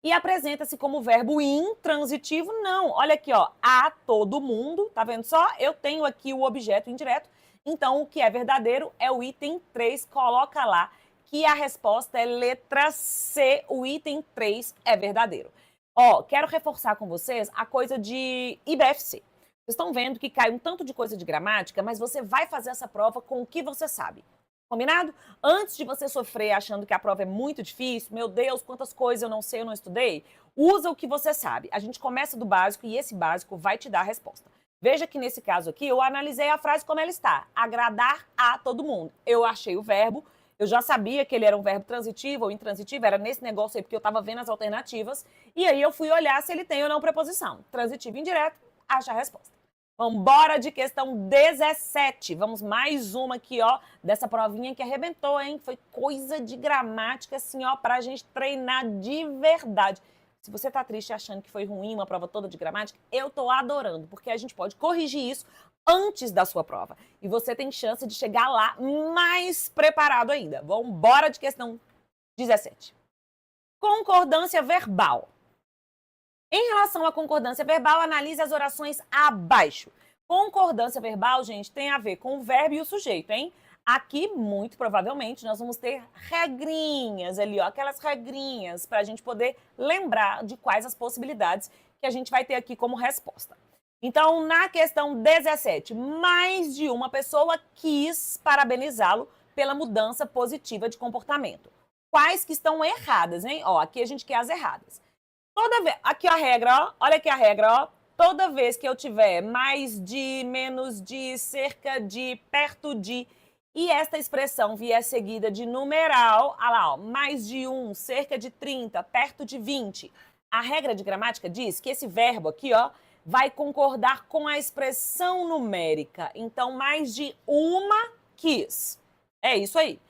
E apresenta-se como verbo intransitivo? Não. Olha aqui, ó. A todo mundo, tá vendo só? Eu tenho aqui o objeto indireto. Então, o que é verdadeiro é o item 3. Coloca lá que a resposta é letra C. O item 3 é verdadeiro. Ó, quero reforçar com vocês a coisa de IBFC. Vocês estão vendo que cai um tanto de coisa de gramática, mas você vai fazer essa prova com o que você sabe. Combinado? Antes de você sofrer achando que a prova é muito difícil, meu Deus, quantas coisas eu não sei, eu não estudei, usa o que você sabe. A gente começa do básico e esse básico vai te dar a resposta. Veja que nesse caso aqui, eu analisei a frase como ela está. Agradar a todo mundo. Eu achei o verbo, eu já sabia que ele era um verbo transitivo ou intransitivo, era nesse negócio aí porque eu estava vendo as alternativas, e aí eu fui olhar se ele tem ou não preposição. Transitivo indireto, acha a resposta. Vambora de questão 17. Vamos mais uma aqui, ó, dessa provinha que arrebentou, hein? Foi coisa de gramática, assim, ó, pra gente treinar de verdade. Se você tá triste achando que foi ruim uma prova toda de gramática, eu tô adorando, porque a gente pode corrigir isso antes da sua prova. E você tem chance de chegar lá mais preparado ainda. Vambora de questão 17. Concordância verbal. Em relação à concordância verbal, analise as orações abaixo. Concordância verbal, gente, tem a ver com o verbo e o sujeito, hein? Aqui, muito provavelmente, nós vamos ter regrinhas ali, ó, aquelas regrinhas para a gente poder lembrar de quais as possibilidades que a gente vai ter aqui como resposta. Então, na questão 17, mais de uma pessoa quis parabenizá-lo pela mudança positiva de comportamento. Quais que estão erradas, hein? Ó, aqui a gente quer as erradas. Toda vez, aqui a regra, ó, olha aqui a regra, ó. Toda vez que eu tiver mais de, menos de, cerca de, perto de, e esta expressão vier seguida de numeral, olha lá, ó, mais de 1, cerca de 30, perto de 20, a regra de gramática diz que esse verbo aqui, ó, vai concordar com a expressão numérica. Então, mais de uma quis. É isso aí.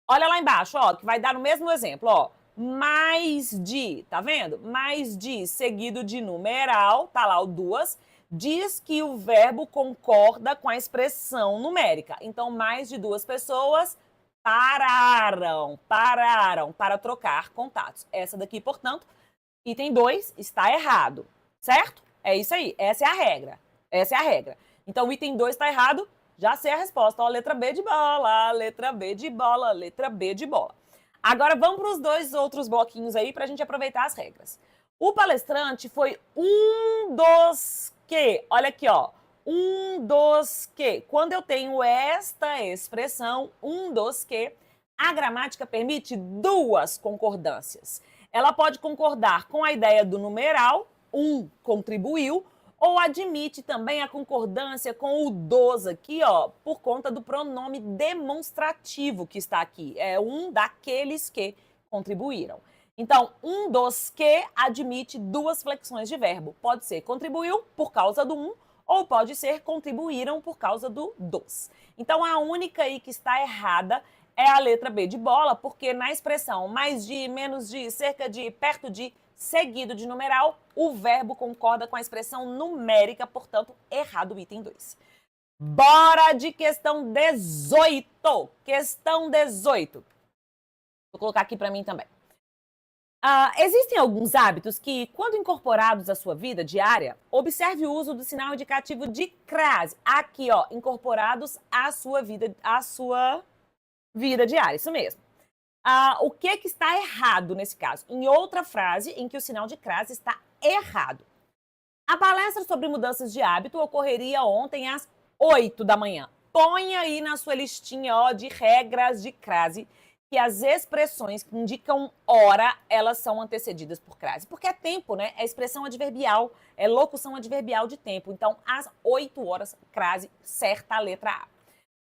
Olha lá embaixo, ó, que vai dar no mesmo exemplo, ó. Mais de, tá vendo? Mais de seguido de numeral, tá lá o duas, diz que o verbo concorda com a expressão numérica. Então, mais de duas pessoas pararam para trocar contatos. Essa daqui, portanto, item 2 está errado, certo? É isso aí, essa é a regra. Essa é a regra. Então, o item 2 está errado, já sei a resposta. Ó, letra B de bola, letra B de bola, letra B de bola. Agora vamos para os dois outros bloquinhos aí para a gente aproveitar as regras. O palestrante foi um dos que, olha aqui, ó, um dos que. Quando eu tenho esta expressão, um dos que, a gramática permite duas concordâncias. Ela pode concordar com a ideia do numeral, um contribuiu, ou admite também a concordância com o dos aqui, ó, por conta do pronome demonstrativo que está aqui. É um daqueles que contribuíram. Então, um dos que admite duas flexões de verbo. Pode ser contribuiu por causa do um, ou pode ser contribuíram por causa do dos. Então, a única aí que está errada é a letra B de bola, porque na expressão mais de, menos de, cerca de, perto de, seguido de numeral, o verbo concorda com a expressão numérica, portanto, errado o item 2. Bora de questão 18. Questão 18. Vou colocar aqui para mim também. Existem alguns hábitos que, quando incorporados à sua vida diária, observe o uso do sinal indicativo de crase. Aqui, ó, incorporados à sua vida diária, isso mesmo. O que está errado nesse caso? Em outra frase em que o sinal de crase está errado. A palestra sobre mudanças de hábito ocorreria ontem às 8 da manhã. Põe aí na sua listinha, ó, de regras de crase que as expressões que indicam hora, elas são antecedidas por crase. Porque é tempo, né? É expressão adverbial, é locução adverbial de tempo. Então, às 8 horas, crase, certa a letra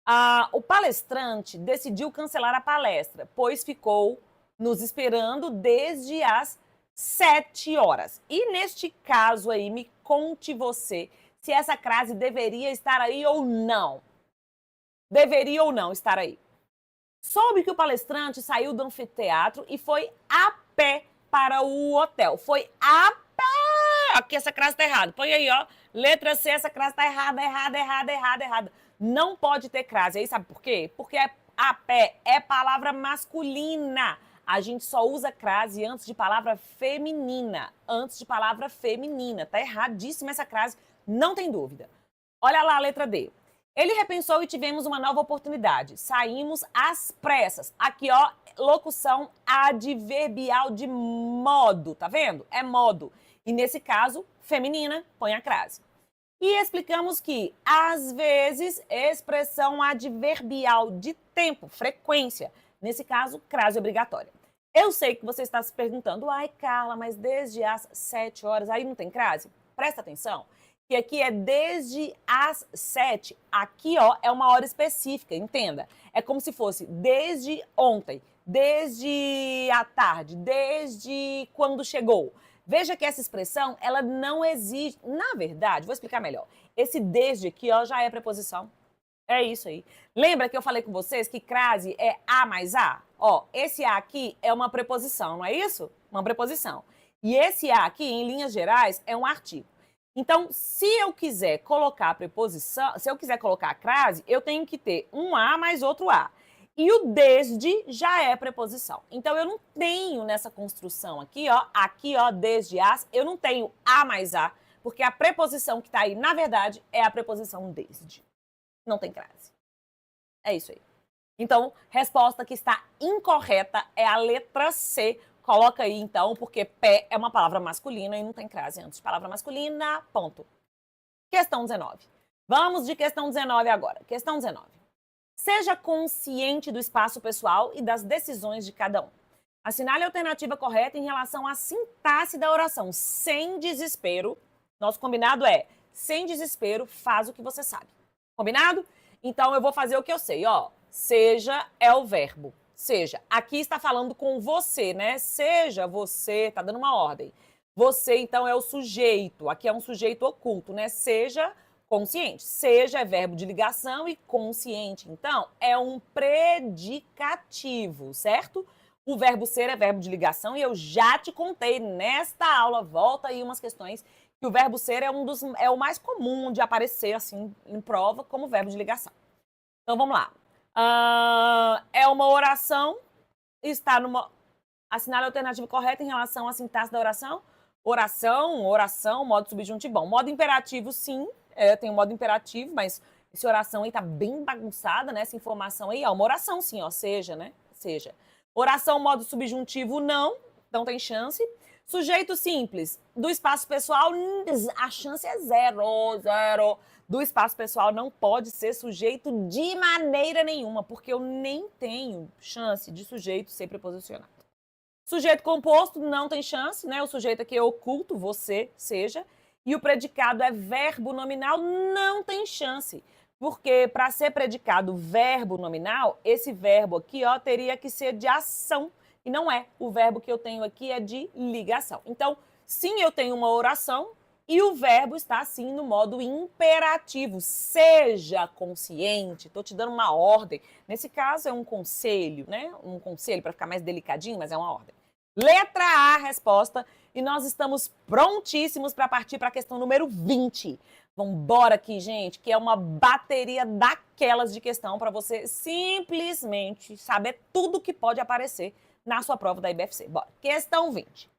A. O palestrante decidiu cancelar a palestra, pois ficou nos esperando desde as 7 horas. E neste caso aí, me conte você se essa crase deveria estar aí ou não. Deveria ou não estar aí. Soube que o palestrante saiu do anfiteatro e foi a pé para o hotel. Foi a pé! Aqui essa crase está errada. Põe aí, ó. Letra C, essa crase está errada. Não pode ter crase. Aí sabe por quê? Porque a pé é palavra masculina. A gente só usa crase antes de palavra feminina. Tá erradíssima essa crase, não tem dúvida. Olha lá a letra D. Ele repensou e tivemos uma nova oportunidade. Saímos às pressas. Aqui, ó, locução adverbial de modo, tá vendo? É modo. E nesse caso, feminina, põe a crase. E explicamos que, às vezes, expressão adverbial de tempo, frequência. Nesse caso, crase obrigatória. Eu sei que você está se perguntando, ai, Carla, mas desde as 7 horas, aí não tem crase? Presta atenção. Que aqui é desde as 7. Aqui, ó, é uma hora específica, entenda. É como se fosse desde ontem, desde a tarde, desde quando chegou. Veja que essa expressão, ela não existe. Na verdade, vou explicar melhor. Esse desde aqui, ó, já é preposição. É isso aí. Lembra que eu falei com vocês que crase é a mais a? Ó, esse a aqui é uma preposição, não é isso? Uma preposição. E esse a aqui, em linhas gerais, é um artigo. Então, se eu quiser colocar a preposição, se eu quiser colocar a crase, eu tenho que ter um a mais outro a. E o desde já é preposição. Então, eu não tenho nessa construção aqui, ó, desde as, eu não tenho a mais a, porque a preposição que está aí, na verdade, é a preposição desde. Não tem crase. É isso aí. Então, resposta que está incorreta é a letra C. Coloca aí, então, porque pé é uma palavra masculina e não tem crase antes de palavra masculina, ponto. Questão 19. Vamos de questão 19 agora. Questão 19. Seja consciente do espaço pessoal e das decisões de cada um. Assinale a alternativa correta em relação à sintaxe da oração. Sem desespero. Nosso combinado é, sem desespero, faz o que você sabe. Combinado? Então, eu vou fazer o que eu sei, ó. Seja é o verbo. Seja, aqui está falando com você, né? Seja você, tá dando uma ordem. Você, então, é o sujeito. Aqui é um sujeito oculto, né? Seja consciente. Seja é verbo de ligação e consciente, então, é um predicativo, certo? O verbo ser é verbo de ligação e eu já te contei nesta aula, volta aí umas questões, que o verbo ser é o mais comum de aparecer, assim, em prova, como verbo de ligação. Então, vamos lá. É uma oração, está numa... Assinale a alternativa correta em relação à sintaxe da oração. Oração, modo subjuntivo. Bom, modo imperativo, sim, tem um modo imperativo, mas essa oração aí tá bem bagunçada, né? Essa informação aí, ó, uma oração, sim, ó, seja, né? Seja. Oração, modo subjuntivo, não tem chance. Sujeito simples, do espaço pessoal, a chance é zero. Do espaço pessoal não pode ser sujeito de maneira nenhuma, porque eu nem tenho chance de sujeito ser preposicionado. Sujeito composto não tem chance, né? O sujeito aqui é oculto, você, seja. E o predicado é verbo nominal, não tem chance. Porque para ser predicado verbo nominal, esse verbo aqui, ó, teria que ser de ação. E não é. O verbo que eu tenho aqui é de ligação. Então, sim, eu tenho uma oração e o verbo está, sim, no modo imperativo. Seja consciente. Estou te dando uma ordem. Nesse caso, é um conselho, né? Um conselho para ficar mais delicadinho, mas é uma ordem. Letra A, resposta. E nós estamos prontíssimos para partir para a questão número 20. Vambora aqui, gente, que é uma bateria daquelas de questão para você simplesmente saber tudo que pode aparecer na sua prova da IBFC. Bora. Questão 20.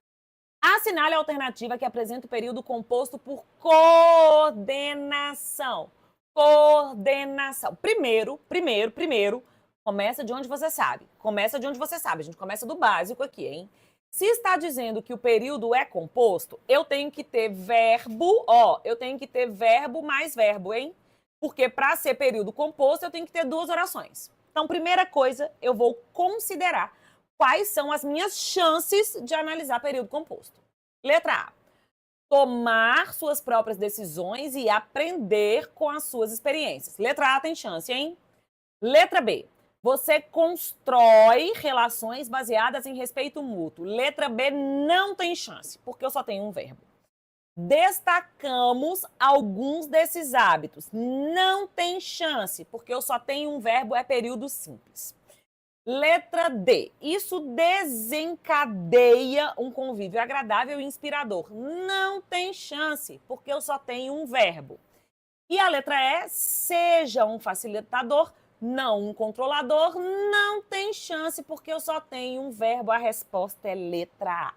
Assinale a alternativa que apresenta o período composto por coordenação. Coordenação. Primeiro, começa de onde você sabe. A gente começa do básico aqui, hein? Se está dizendo que o período é composto, eu tenho que ter verbo, mais verbo, hein? Porque para ser período composto, eu tenho que ter duas orações. Então, primeira coisa, eu vou considerar quais são as minhas chances de analisar período composto. Letra A. Tomar suas próprias decisões e aprender com as suas experiências. Letra A tem chance, hein? Letra B. Você constrói relações baseadas em respeito mútuo. Letra B não tem chance, porque eu só tenho um verbo. Destacamos alguns desses hábitos. Não tem chance, porque eu só tenho um verbo, é período simples. Letra D. Isso desencadeia um convívio agradável e inspirador. Não tem chance, porque eu só tenho um verbo. E a letra E, seja um facilitador, não um controlador, não tem chance, porque eu só tenho um verbo. A resposta é letra A.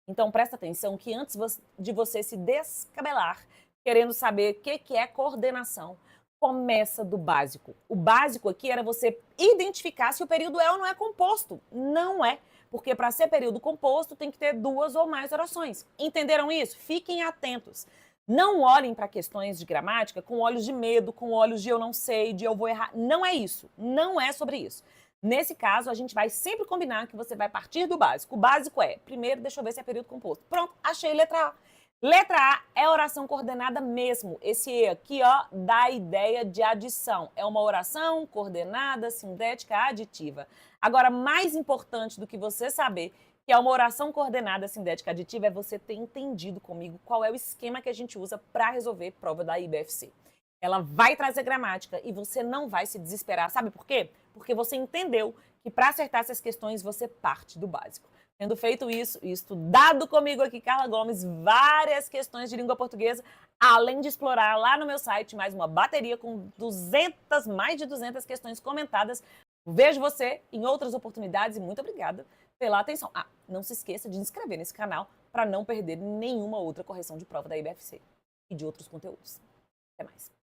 Então, presta atenção que antes de você se descabelar, querendo saber o que é coordenação, começa do básico. O básico aqui era você identificar se o período é ou não é composto. Não é, porque para ser período composto tem que ter 2 ou mais orações. Entenderam isso? Fiquem atentos. Não olhem para questões de gramática com olhos de medo, com olhos de eu não sei, de eu vou errar. Não é isso. Não é sobre isso. Nesse caso, a gente vai sempre combinar que você vai partir do básico. O básico é, primeiro, deixa eu ver se é período composto. Pronto, achei letra A. Letra A é oração coordenada mesmo. Esse E aqui, ó, dá a ideia de adição. É uma oração coordenada, sintética, aditiva. Agora, mais importante do que você saber que é uma oração coordenada, sintética, aditiva, é você ter entendido comigo qual é o esquema que a gente usa para resolver prova da IBFC. Ela vai trazer gramática e você não vai se desesperar. Sabe por quê? Porque você entendeu que para acertar essas questões você parte do básico. Tendo feito isso e estudado comigo aqui, Carla Gomes, várias questões de língua portuguesa, além de explorar lá no meu site mais uma bateria com mais de 200 questões comentadas. Vejo você em outras oportunidades e muito obrigada pela atenção. Ah, não se esqueça de se inscrever nesse canal para não perder nenhuma outra correção de prova da IBFC e de outros conteúdos. Até mais.